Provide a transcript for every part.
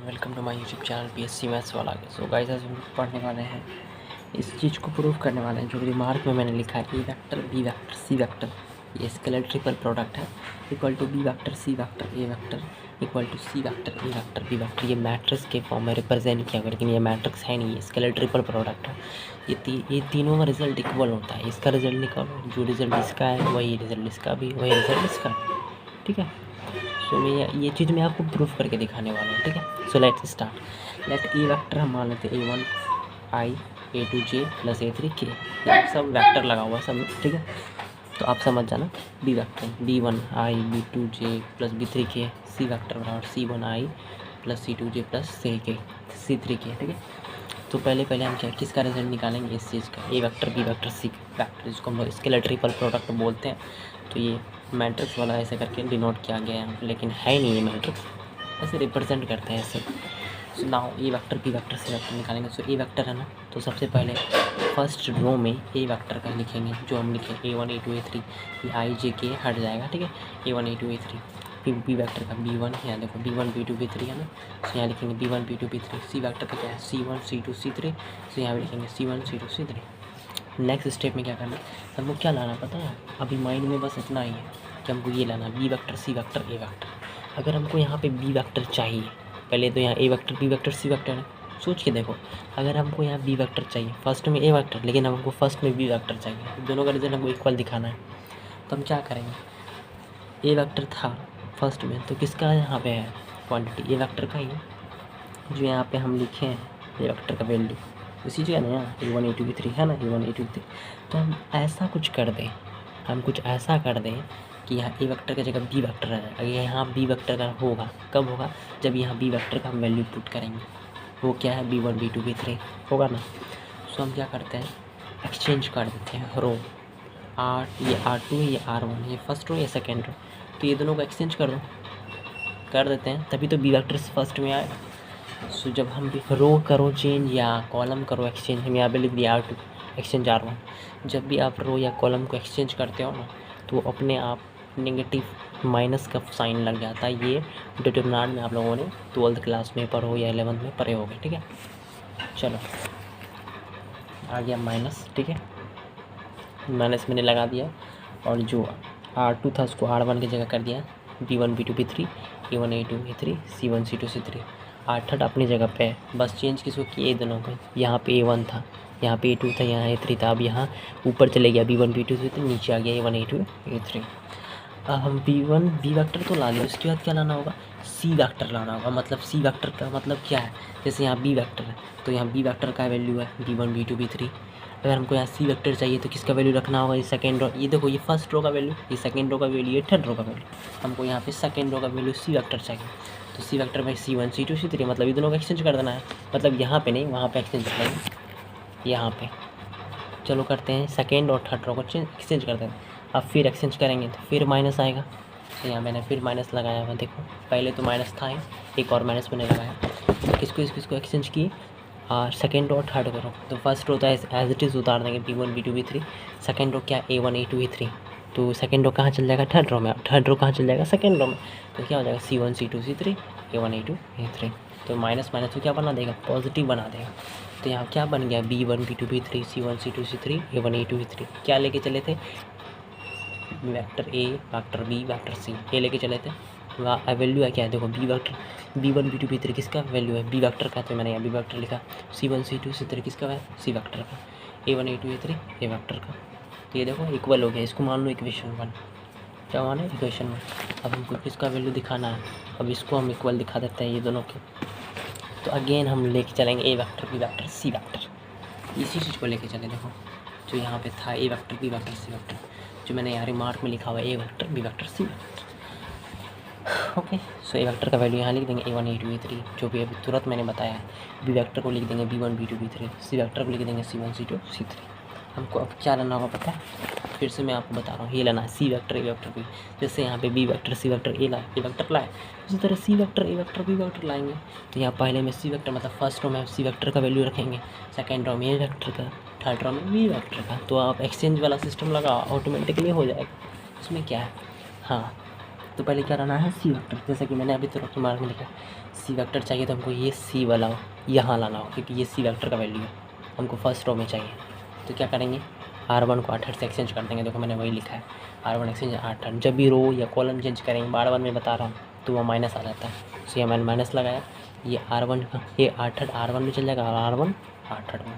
Welcome to my YouTube channel BSc maths वाला। So guys आज हम पढ़ने वाले हैं, इस चीज़ को प्रूव करने वाले हैं जो रिमार्क में मैंने लिखा है। A vector B vector C vector ये स्केलर ट्रिपल प्रोडक्ट है equal to B vector C vector A vector equal to C vector A vector B vector. ये मैट्रिक्स के फॉर्म में रिप्रेजेंट किया गया, लेकिन ये मैट्रिक्स है नहीं, ये स्केलर ट्रिपल प्रोडक्ट है। ये तीनों का रिजल्ट इक्वल होता है। इसका रिजल्ट निकालो, जो रिजल्ट इसका है वही रिजल्ट इसका भी, वही रिजल्ट इसका है। ठीक है, सो मैं ये चीज़ मैं आपको प्रूफ करके दिखाने वाला हूँ। ठीक है, so let's start. Let a vector हम मान लेते हैं A1 I A2 J plus A3 K, सब वेक्टर लगा हुआ सब। ठीक है, तो आप समझ जाना। B vector B1 I B2 J plus B3 K, C vector बराबर C1 I plus C2 J plus C3 K। ठीक है, तो पहले हम क्या किसका रिजल्ट निकालेंगे, इस चीज़ का A vector B vector C vector, जिसको हम लोग स्केलर ट्रिपल प्रोडक्ट बोलते हैं। तो ये मैट्रिक्स वाला ऐसे करके डिनोट किया गया है, लेकिन है नहीं ये मैट्रिक्स, ऐसे रिप्रेजेंट करते हैं ऐसे। So now A vector B vector C vector निकालेंगे। सो ए वेक्टर है ना, तो सबसे पहले फर्स्ट रो में ए वेक्टर का लिखेंगे, जो हम लिखे A1 A2 A3, ये I J K हट जाएगा। ठीक है, A1 A2 A3। फिर बी वेक्टर का B1, यहाँ देखो B1 B2 B3 है ना, तो यहाँ लिखेंगे B1 B2 B3। C vector का क्या है C1 C2 C3, तो यहाँ भी लिखेंगे C1 C2 C3। Next step में क्या करना है, हमको क्या लाना पता है, अभी माइंड में बस इतना ही है कि हमको ये लाना B vector C vector A vector. अगर हमको यहाँ पे बी वेक्टर चाहिए, पहले तो यहाँ A vector B vector C vector है, सोच के देखो। अगर हमको यहाँ बी वेक्टर चाहिए, फर्स्ट में ए वेक्टर, लेकिन हमको फर्स्ट में बी वेक्टर चाहिए, दोनों का रिजल्ट हमको इक्वल दिखाना है, तो हम क्या करेंगे, ए वेक्टर था फर्स्ट में, तो किसका यहाँ पे है क्वांटिटी, ए वेक्टर का ही, जो यहाँ पे हम लिखे हैं ए वेक्टर का वैल्यू उसी जगह ना, यहाँ A1 A2 A3 है ना, A1 A2 A3। तो हम ऐसा कुछ कर दें, कि यहाँ ए वेक्टर की जगह बी वेक्टर आ जाए। अगर यहाँ बी वेक्टर का होगा, कब होगा, जब यहाँ बी वेक्टर का हम वैल्यू पुट करेंगे। वो क्या है B1 B2 B3 होगा ना। सो हम क्या करते हैं, एक्सचेंज कर देते हैं रो, ये R2 ये R1, ये फर्स्ट रो ये सेकेंड रो, तो ये दोनों को एक्सचेंज कर देते हैं, तभी तो बी वेक्टर फर्स्ट में आएगा। सो जब हम भी रो करो चेंज या कॉलम करो एक्सचेंज, हम यहाँ पे लिख दिया R2 एक्सचेंज R1। जब भी आप रो या कॉलम को एक्सचेंज करते हो ना, तो अपने आप नेगेटिव माइनस का साइन लग जाता है। ये डिटरमिनेंट में आप लोगों ने 12th क्लास में पढ़ो या 11th में पढ़े होंगे। ठीक है, चलो आ गया माइनस। ठीक है, माइनस मैंने लगा दिया, और जो R2 था उसको R1 की जगह कर दिया, B1 B2 B3 A1 A2 A3 C1 C2 C3। R3 अपनी जगह पे है, बस चेंज किसको किए दोनों को। यहाँ पे A1 था, यहाँ पे A2 था, यहाँ A3 था, अब यहाँ ऊपर चले गया B1 B2 C3, नीचे आ गया A1 A2 A3। अब हम B1 बी वेक्टर तो ला लिया, उसके बाद क्या लाना होगा, सी वेक्टर लाना होगा। मतलब सी वेक्टर का मतलब क्या है, जैसे यहाँ बी वेक्टर है तो यहाँ बी वेक्टर का वैल्यू है B1 B2 B3। अगर हमको यहाँ सी वेक्टर चाहिए तो किसका वैल्यू रखना होगा, ये सेकेंड रो, ये देखो ये फर्स्ट रो का वैल्यू, ये सेकेंड रो का वैल्यू, ये थर्ड रो का वैल्यू। हमको यहाँ पे सेकेंड रो का वैल्यू सी वेक्टर चाहिए, तो सी वेक्टर में C1 C2 C3, मतलब ये दोनों का एक्सचेंज कर देना है। मतलब यहाँ पे नहीं, वहाँ पे एक्सचेंज कर लेंगे, यहाँ पे। चलो करते हैं, सेकेंड और थर्ड रो को एक्सचेंज करते हैं। अब फिर एक्सचेंज करेंगे तो फिर माइनस आएगा, तो यहाँ मैंने फिर माइनस लगाया हुआ, देखो पहले तो माइनस था ही, एक और माइनस मैंने लगाया। तो किसको एक्सचेंज किए, सेकेंड और थर्ड रो। तो फर्स्ट रो तो एज इट इज़ उतार देंगे B1 B2 B3। Second row क्या A1 A2 A3, तो सेकेंड रो कहाँ चल जाएगा, थर्ड रो में। थर्ड रो कहाँ चल जाएगा, सेकेंड रो में। तो क्या हो जाएगा C1 C2 C3 A1 A2 A3। तो माइनस माइनस तो क्या बना देगा, पॉजिटिव बना देगा। तो यहाँ क्या बन गया, B1 B2 B3 C1 C2 C3 A1 A2 A3। क्या लेके चले थे, vector A vector B vector C, ये लेके चले थे। वैल्यू है क्या है, देखो B vector B1 B2 B3 किसका वैल्यू है, बी वेक्टर का, तो मैंने यहाँ बी वेक्टर लिखा। C1 C2 C3 किसका है, सी वेक्टर का। A1 A2 A3 ए वेक्टर का। तो ये देखो इक्वल हो गया, इसको मान लो इक्वेशन 1। क्या माना, इक्वेशन 1। अब हमको किसका वैल्यू दिखाना है, अब इसको हम इक्वल दिखा देते हैं ये दोनों के। तो अगेन हम लेके चलेंगे A vector B vector C vector, इसी चीज़ को लेके चले। देखो जो यहाँ पे था A vector B vector C vector, जो मैंने यहाँ रिमार्क में लिखा हुआ है A vector B vector C vector. Okay, so A vector का वैल्यू यहाँ लिख देंगे A1 A2 A3, जो भी अभी तुरंत मैंने बताया है। बी वेक्टर को लिख देंगे B1 B2 B3, C vector को लिख देंगे C1 C2 C3। हमको अब क्या लाना होगा पता है, फिर से मैं आपको बता रहा हूँ, ये लाना है C vector A vector B. जैसे यहाँ पे B vector C vector A vector लाए, उसी तरह C vector A vector B vector लाएंगे। तो यहाँ पहले में सी वेक्टर मतलब फर्स्ट रो में सी वेक्टर का वैल्यू रखेंगे, सेकेंड रो में ए वेक्टर का, थर्ड रो में बी वेक्टर का। तो आप एक्सचेंज वाला सिस्टम लगा, ऑटोमेटिकली हो जाएगा। इसमें क्या है, हाँ तो पहले क्या लाना है सी वेक्टर, जैसे कि मैंने अभी तुरंत मार्क में लिखा सी वेक्टर चाहिए तो हमको ये सी वाला यहाँ लाना हो, क्योंकि ये सी वेक्टर का वैल्यू है, हमको फर्स्ट रो में चाहिए। तो क्या करेंगे R1 को R8 से एक्सचेंज कर देंगे। देखो मैंने वही लिखा है R1 एक्सचेंज R8। जब भी रो या कॉलम चेंज करेंगे बार बार मैं बता रहा हूँ तो वह माइनस आ जाता है। तो ये मैंने माइनस लगाया, ये R1 का ये R8 R1 में चल जाएगा और R1 R8 में।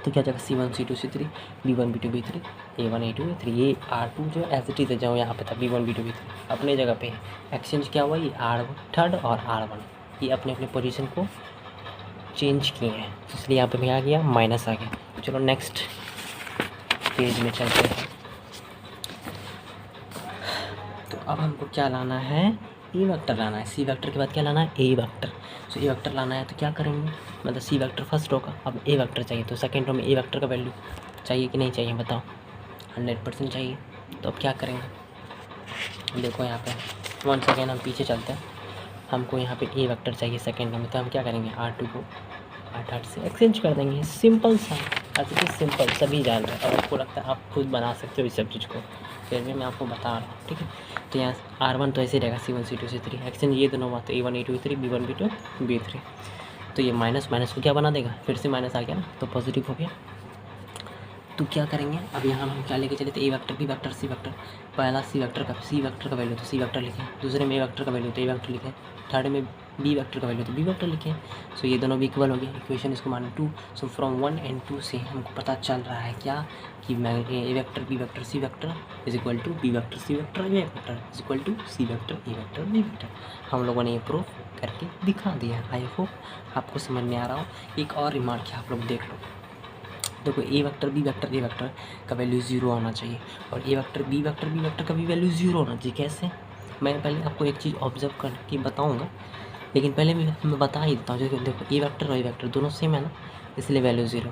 तो क्या जाएगा C1 C2 C3 B1 B2 B3 A1 A2 A3। ये R2 जो एज इट इज जाओ यहाँ पे था B1 B2 B3 अपने जगह पे एक्सचेंज क्या हुआ, ये R3 और R1 ये अपने अपने पोजीशन को चेंज किए हैं, इसलिए यहाँ पे भी आ गया माइनस आ गया। चलो नेक्स्ट पेज में चलते हैं। तो अब हमको क्या लाना है, ए वेक्टर लाना है। सी वेक्टर के बाद क्या लाना है, A vector. So A vector लाना है तो क्या करेंगे, मतलब सी वेक्टर फर्स्ट रो का, अब ए वेक्टर चाहिए तो सेकेंड रो में ए वेक्टर का वैल्यू चाहिए कि नहीं चाहिए बताओ, 100% चाहिए। तो अब क्या करेंगे, देखो यहाँ पे 1 सेकेंड हम पीछे चलते हैं, हमको यहाँ पे ए वेक्टर चाहिए सेकेंड रो में, तो हम क्या करेंगे R2 को R8 से एक्सचेंज कर देंगे। सिंपल सा, ऐसे सिंपल सभी जान रहे हैं। और आपको लगता है आप खुद बना सकते हो इस सब चीज़ को, फिर भी मैं आपको बता रहा हूँ, ठीक है। तो यहाँ R1 तो ऐसे रहेगा C1 C2 C3 एक्सचेंज ये दोनों बात, तो A1 A2 A3 B1 B2 B3। तो ये माइनस माइनस को क्या बना देगा, फिर से माइनस आ गया ना, तो पॉजिटिव हो गया। तो क्या करेंगे अब यहाँ हम क्या लेके चले थे, A vector B vector C vector. पहला सी वेक्टर का वैल्यू तो सी वेक्टर लिखें, दूसरे में ए वेक्टर का वैल्यू तो ए वेक्टर लिखें, थर्ड में बी वेक्टर का वैल्यू तो बी वेक्टर लिखें। सो ये दोनों भी इक्वल हो गए, इक्वेशन इसको माने 2। सो फ्रॉम 1 and 2 से हमको पता चल रहा है क्या कि मैं A vector B vector C vector is equal to B vector C vector A vector is equal to C vector A vector B vector. हम लोगों ने ये प्रूफ करके दिखा दिया। आई होप आपको समझ में आ रहा हो। एक और रिमार्क है, आप लोग देख लो। देखो A vector B vector A vector का वैल्यू 0 होना चाहिए और ए वेक्टर बी वेक्टर का भी वैल्यू 0 होना चाहिए। कैसे, मैं पहले आपको एक चीज़ ऑब्जर्व करके बताऊंगा, लेकिन पहले मैं बता ही देता हूँ। देखो ए वेक्टर और ए वेक्टर दोनों सेम है ना, इसलिए वैल्यू 0।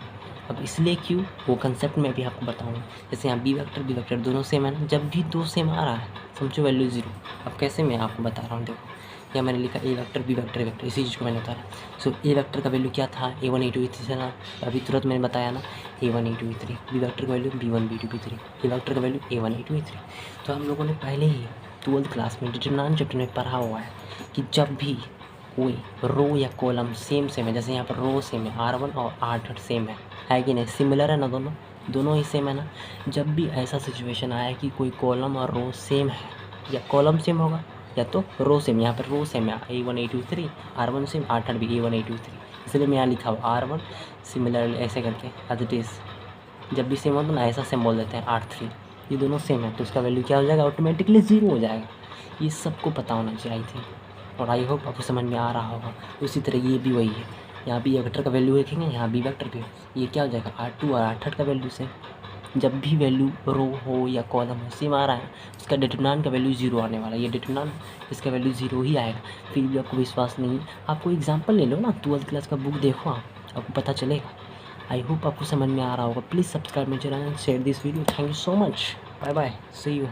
अब इसलिए क्यों, वो कंसेप्ट में भी आपको बताऊंगा। जैसे यहाँ बी वेक्टर दोनों सेम है ना, जब भी दो सेम आ रहा है समझो वैल्यू 0। अब कैसे मैं आपको बता रहा हूँ, देखो यहाँ मैंने लिखा A vector B vector A vector, इसी चीज़ को मैंने बताया। सो ए वेक्टर का वैल्यू क्या था, A1 A2 A3 से ना, अभी तुरंत मैंने बताया ना A1 A2 A3। B vector का value B1 B2 B3, A vector का वैल्यू A1 A2 A3। तो हम लोगों ने पहले ही 12th क्लास में डिटरमिनेंट चैप्टर में पढ़ा हुआ है कि जब भी कोई रो या कॉलम सेम है, जैसे यहाँ पर रो सेम है R1 और R8 सेम है कि नहीं, सिमिलर है ना, दोनों ही सेम है ना। जब भी ऐसा सिचुएशन आया कि कोई कॉलम और रो सेम है, या कॉलम सेम होगा या तो रो सेम, यहाँ पर रो सेम है A1 A2 A3, R1 same R8 भी A1 A2 A3, इसलिए मैं यहाँ लिखा हुआ R1 सिमिलर ऐसे करके एज इट इज़। जब भी सेम हो तो ना ऐसा सेम बोल देते हैं R3, ये दोनों सेम है तो इसका वैल्यू क्या हो जाएगा, ऑटोमेटिकली 0 हो जाएगा। ये सबको पता होना चाहिए थी और आई होप आपको समझ में आ रहा होगा। उसी तरह ये भी वही है, यहाँ बी वेक्टर का वैल्यू लिखेंगे, यहाँ बी वेक्टर भी, ये क्या हो जाएगा R2 और R8 का वैल्यू से। जब भी वैल्यू रो हो या कॉलम हो सेम आ रहा है, उसका डिटरमिनेंट का वैल्यू 0 आने वाला है। ये डिटरमिनेंट इसका वैल्यू 0 ही आएगा। फिर भी आपको विश्वास नहीं, आपको एग्जांपल ले लो ना, 12th क्लास का बुक देखो, आपको पता चलेगा। आई होप आपको समझ में आ रहा होगा। Please subscribe my channel and share this video. Thank you so much, bye bye, see you.